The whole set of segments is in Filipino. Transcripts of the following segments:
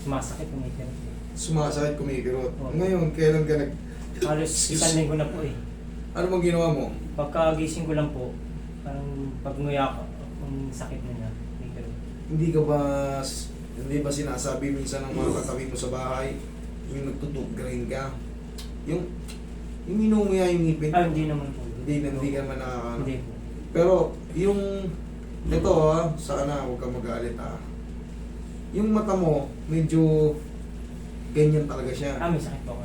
Sumasakit, kumikirot. Sumasakit, kumikirot. Oo. Ngayon, kailan ka nag... Halos isang linggo na po eh. Ano bang ginawa mo? Pagkagising ko lang po, parang pag-nguya ko, ang sakit na niya, kumikirot. Hindi ba sinasabi minsan ng mga katabi mo sa bahay, yung nagtutug-grind ka, yung minunguya yung ngipin? Ah, hindi naman po. Hindi ka man nakakano. Hindi po. Pero, yung, ito sana huwag ka mag-aalit yung mata mo, medyo ganyan talaga siya. Ah, may sakit po ako.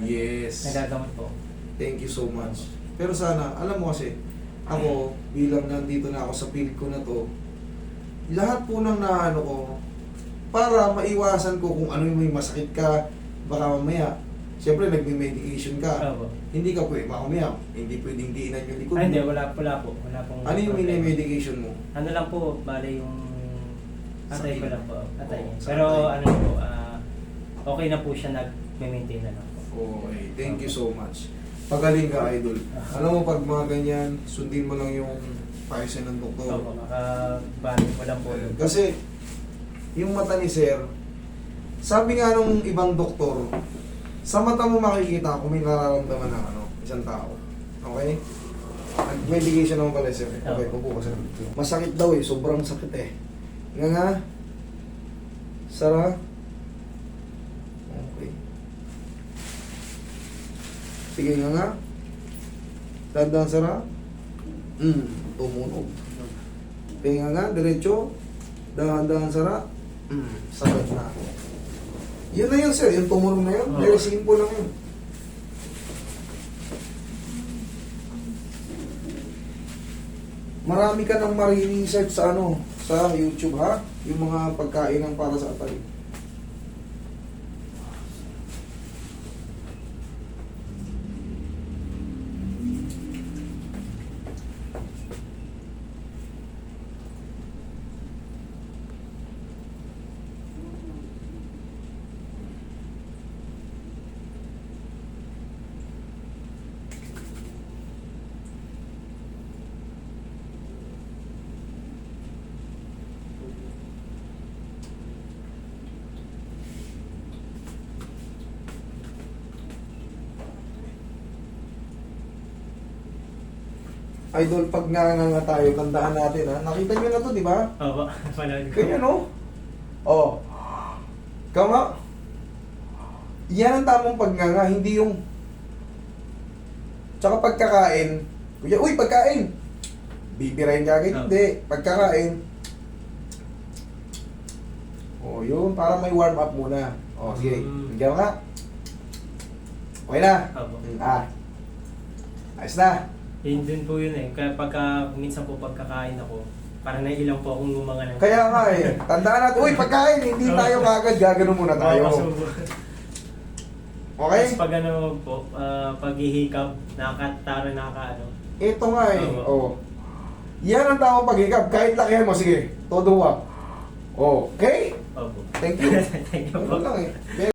Yes. Nagagamot po. Thank you so much. Pero sana, alam mo kasi, ako, bilang nandito na ako sa field ko na to, lahat po ng naano ko, para maiwasan ko kung ano yung may masakit ka, baka mamaya, siyempre nagme-medication ka, Opo. hindi ka pwede, mamaya, hindi pwedeng diinan yung likod Ah, hindi, mo. wala po. Wala pong Ano yung problema. medication mo? Ano lang po, bale yung atay ko Sakit. lang po. Atay. Oo, sa Pero atay. ano po, okay na po siya, nag-maintain na lang po. Okay, thank you so much. Pagaling ka, idol. Alam mo, pag mga ganyan, sundin mo lang yung payo ng doktor. Opo, makabalik ko lang po. Kasi, yung mata ni sir, sabi nga nung ibang doktor, sa mata mo makikita kung may nararamdaman ng isang tao. Okay? Nag-medication naman pala sir. Okay, pupo ka sir. Masakit daw sobrang sakit nga. Sara. Okay. Sige nga. Tandaan sara. Tumunog. Pinga nga, diretso. Dahan-dahan sara. Sakit na. Yun na yun sir, yung tumunog na yun. Very simple lang yun. Marami ka nang mariresearch sa sa YouTube yung mga pagkain ng para sa atay. Idol, pag nga tayo, tandaan natin Nakita nyo na to, di ba? Opo, panood ko. Ganyan Ikaw nga. Yan ang tamang pagnganga, hindi yung... Tsaka pagkakain. Kuya, uy, pagkain! Bibirahin ka agad, hindi. Pagkakain. Yun, para may warm up muna. Sige. Bigyan nga. Okay na? Opo. Ayos na. Yun din po yun eh. Kaya minsan po pagkakain ako, parang nailang po akong gumanga ng... Kaya nga tandaan natin, uy, pagkain, hindi tayo kagad, gagano muna tayo. Okay? Tapos pag po, paghihikab, nakakaano. Ito nga Yan ang tamang paghikab, kahit lakihan mo, sige, todo Okay? Opo. Thank you. Thank you po. Ano lang